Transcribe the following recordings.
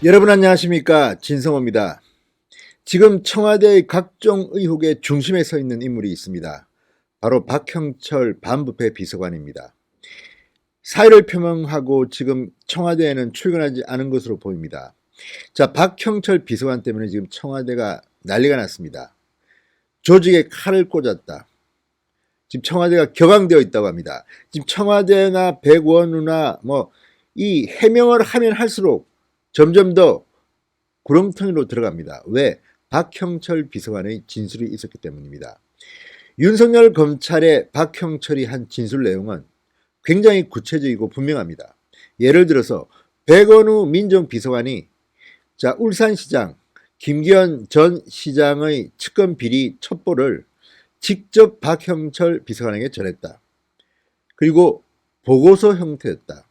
여러분 안녕하십니까, 진성호입니다. 지금 청와대의 각종 의혹의 중심에 서 있는 인물이 있습니다. 바로 박형철 반부패 비서관입니다. 사의를 표명하고 지금 청와대에는 출근하지 않은 것으로 보입니다. 자, 박형철 비서관 때문에 지금 청와대가 난리가 났습니다. 조직에 칼을 꽂았다. 지금 청와대가 격앙되어 있다고 합니다. 지금 청와대나 백원우나 이 해명을 하면 할수록 점점 더 구렁텅이로 들어갑니다. 왜? 박형철 비서관의 진술이 있었기 때문입니다. 윤석열 검찰의 박형철이 한 진술 내용은 굉장히 구체적이고 분명합니다. 예를 들어서 백원우 민정비서관이 울산시장 김기현 전 시장의 측근 비리 첩보를 직접 박형철 비서관에게 전했다. 그리고 보고서 형태였다.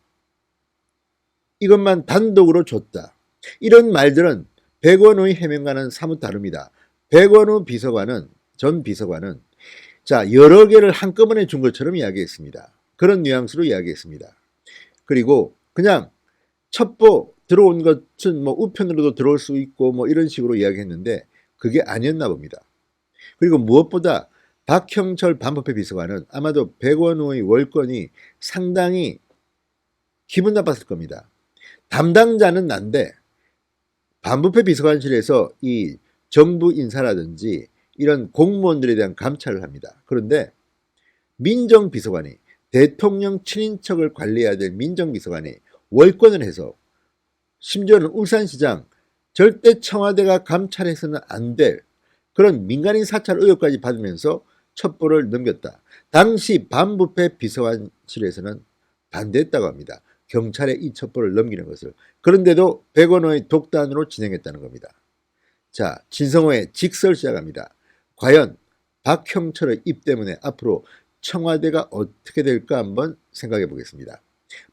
이것만 단독으로 줬다. 이런 말들은 백원우의 해명과는 사뭇 다릅니다. 백원우 비서관은 전 비서관은 여러 개를 한꺼번에 준 것처럼 이야기했습니다. 그런 뉘앙스로 이야기했습니다. 그리고 그냥 첩보 들어온 것은 우편으로도 들어올 수 있고 이런 식으로 이야기했는데 그게 아니었나 봅니다. 그리고 무엇보다 박형철 반부패 비서관은 아마도 백원우의 월권이 상당히 기분 나빴을 겁니다. 담당자는 난데 반부패 비서관실에서 이 정부 인사라든지 이런 공무원들에 대한 감찰을 합니다. 그런데 민정비서관이 대통령 친인척을 관리해야 될 민정비서관이 월권을 해서 심지어는 울산시장 절대 청와대가 감찰해서는 안 될 그런 민간인 사찰 의혹까지 받으면서 첩보를 넘겼다. 당시 반부패 비서관실에서는 반대했다고 합니다. 경찰에 이 첩보를 넘기는 것을. 그런데도 백원호의 독단으로 진행했다는 겁니다. 자, 진성호의 직설 시작합니다. 과연 박형철의 입 때문에 앞으로 청와대가 어떻게 될까 한번 생각해 보겠습니다.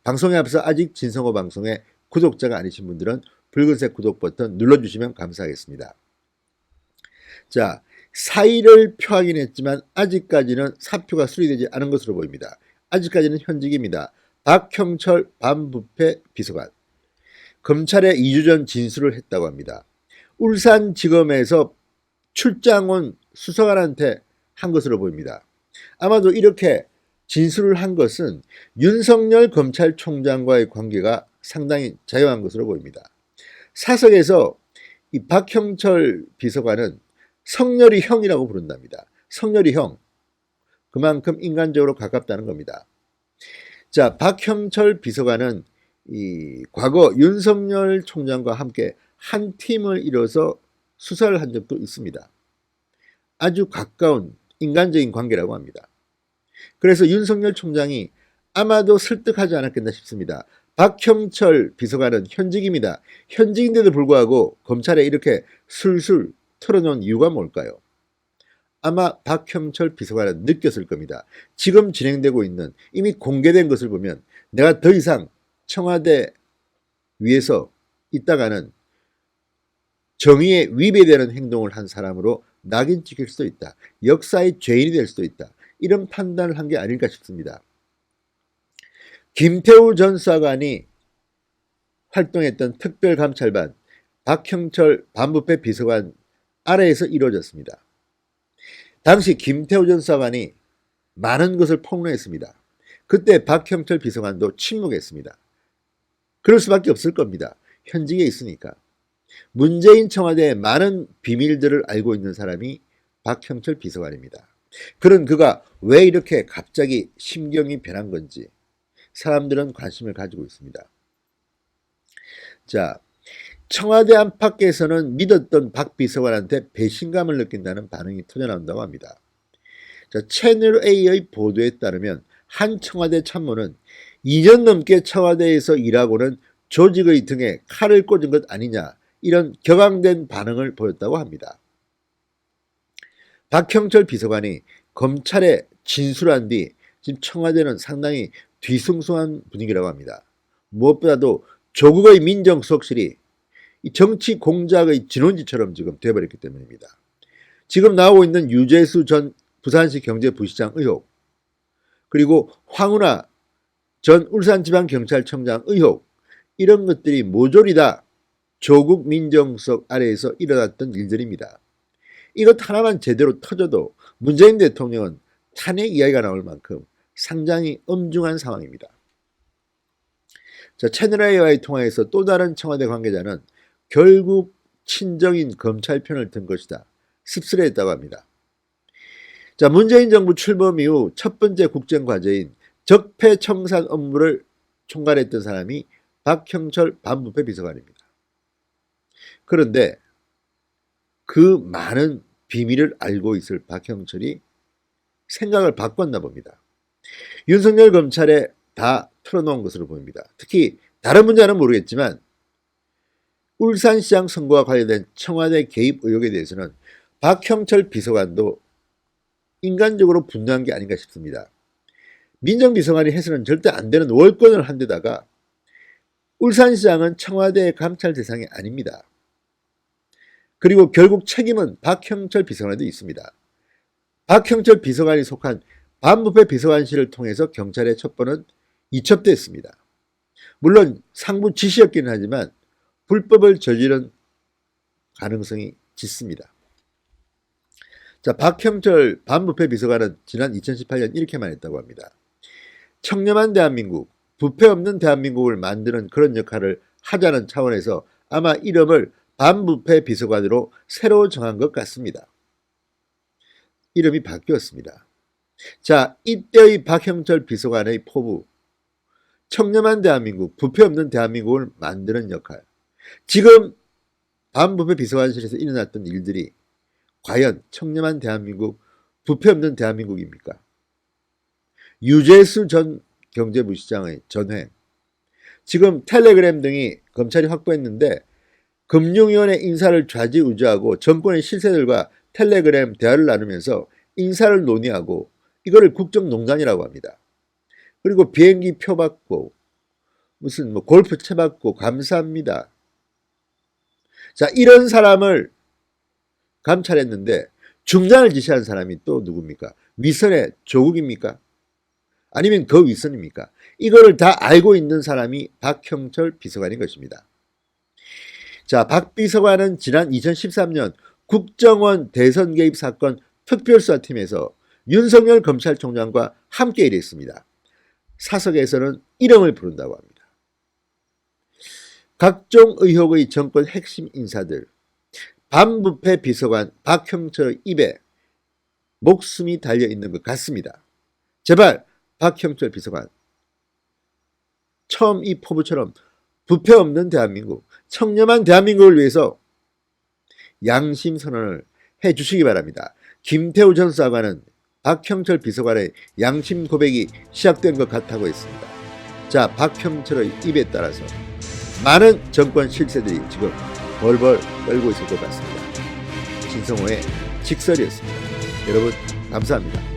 방송에 앞서 아직 진성호 방송에 구독자가 아니신 분들은 붉은색 구독 버튼 눌러주시면 감사하겠습니다. 자, 사의를 표하긴 했지만 아직까지는 사표가 수리되지 않은 것으로 보입니다. 아직까지는 현직입니다. 박형철 반부패 비서관. 검찰에 2주 전 진술을 했다고 합니다. 울산지검에서 출장 온 수사관한테 한 것으로 보입니다. 아마도 이렇게 진술을 한 것은 윤석열 검찰총장과의 관계가 상당히 자요한 것으로 보입니다. 사석에서 이 박형철 비서관은 성렬이 형이라고 부른답니다. 성렬이 형. 그만큼 인간적으로 가깝다는 겁니다. 자, 박형철 비서관은 이 과거 윤석열 총장과 함께 한 팀을 이뤄서 수사를 한 적도 있습니다. 아주 가까운 인간적인 관계라고 합니다. 그래서 윤석열 총장이 아마도 설득하지 않았겠나 싶습니다. 박형철 비서관은 현직입니다. 현직인데도 불구하고 검찰에 이렇게 술술 털어놓은 이유가 뭘까요? 아마 박형철 비서관은 느꼈을 겁니다. 지금 진행되고 있는 이미 공개된 것을 보면 내가 더 이상 청와대 위에서 있다가는 정의에 위배되는 행동을 한 사람으로 낙인 찍힐 수도 있다. 역사의 죄인이 될 수도 있다. 이런 판단을 한 게 아닐까 싶습니다. 김태우 전 수사관이 활동했던 특별감찰반 박형철 반부패 비서관 아래에서 이루어졌습니다. 당시 김태우 전 수사관이 많은 것을 폭로했습니다. 그때 박형철 비서관도 침묵했습니다. 그럴 수밖에 없을 겁니다. 현직에 있으니까. 문재인 청와대의 많은 비밀들을 알고 있는 사람이 박형철 비서관입니다. 그런 그가 왜 이렇게 갑자기 심경이 변한 건지 사람들은 관심을 가지고 있습니다. 자, 청와대 안팎에서는 믿었던 박 비서관한테 배신감을 느낀다는 반응이 터져나온다고 합니다. 자, 채널A의 보도에 따르면 한 청와대 참모는 2년 넘게 청와대에서 일하고는 조직의 등에 칼을 꽂은 것 아니냐, 이런 격앙된 반응을 보였다고 합니다. 박형철 비서관이 검찰에 진술한 뒤 지금 청와대는 상당히 뒤숭숭한 분위기라고 합니다. 무엇보다도 조국의 민정수석실이 이 정치 공작의 진원지처럼 지금 되어버렸기 때문입니다. 지금 나오고 있는 유재수 전 부산시 경제부시장 의혹, 그리고 황운하 전 울산지방경찰청장 의혹, 이런 것들이 모조리 다 조국 민정수석 아래에서 일어났던 일들입니다. 이것 하나만 제대로 터져도 문재인 대통령은 탄핵 이야기가 나올 만큼 상당히 엄중한 상황입니다. 자, 채널A와의 통화에서 또 다른 청와대 관계자는 결국 친정인 검찰 편을 든 것이다 씁쓸해했다고 합니다. 자, 문재인 정부 출범 이후 첫 번째 국정과제인 적폐청산 업무를 총괄했던 사람이 박형철 반부패 비서관입니다. 그런데 그 많은 비밀을 알고 있을 박형철이 생각을 바꿨나 봅니다. 윤석열 검찰에 다 털어놓은 것으로 보입니다. 특히 다른 문제는 모르겠지만 울산시장 선거와 관련된 청와대 개입 의혹에 대해서는 박형철 비서관도 인간적으로 분노한 게 아닌가 싶습니다. 민정비서관이 해서는 절대 안 되는 월권을 한 데다가 울산시장은 청와대의 감찰 대상이 아닙니다. 그리고 결국 책임은 박형철 비서관에도 있습니다. 박형철 비서관이 속한 반부패 비서관실을 통해서 경찰의 첩보는 이첩됐습니다. 물론 상부 지시였기는 하지만 불법을 저지른 가능성이 짙습니다. 자, 박형철 반부패 비서관은 지난 2018년 이렇게 말했다고 합니다. 청렴한 대한민국, 부패 없는 대한민국을 만드는 그런 역할을 하자는 차원에서 아마 이름을 반부패 비서관으로 새로 정한 것 같습니다. 이름이 바뀌었습니다. 자, 이때의 박형철 비서관의 포부, 청렴한 대한민국, 부패 없는 대한민국을 만드는 역할. 지금 반부패 비서관실에서 일어났던 일들이 과연 청렴한 대한민국, 부패 없는 대한민국입니까? 유재수 전 경제부시장의 전횡. 지금 텔레그램 등이 검찰이 확보했는데 금융위원회 인사를 좌지우지하고 정권의 실세들과 텔레그램 대화를 나누면서 인사를 논의하고 이거를 국정농단이라고 합니다. 그리고 비행기 표 받고 무슨 골프 채 받고 감사합니다. 자, 이런 사람을 감찰했는데 중단을 지시한 사람이 또 누굽니까? 위선의 조국입니까? 아니면 그 위선입니까? 이거를 다 알고 있는 사람이 박형철 비서관인 것입니다. 자, 박 비서관은 지난 2013년 국정원 대선 개입 사건 특별수사팀에서 윤석열 검찰총장과 함께 일했습니다. 사석에서는 이름을 부른다고 합니다. 각종 의혹의 정권 핵심 인사들, 반부패 비서관 박형철의 입에 목숨이 달려있는 것 같습니다. 제발 박형철 비서관, 처음 이 포부처럼 부패 없는 대한민국, 청렴한 대한민국을 위해서 양심 선언을 해주시기 바랍니다. 김태우 전 수사관은 박형철 비서관의 양심 고백이 시작된 것 같다고 했습니다. 자, 박형철의 입에 따라서 많은 정권 실세들이 지금 벌벌 떨고 있을 것 같습니다. 진성호의 직설이었습니다. 여러분 감사합니다.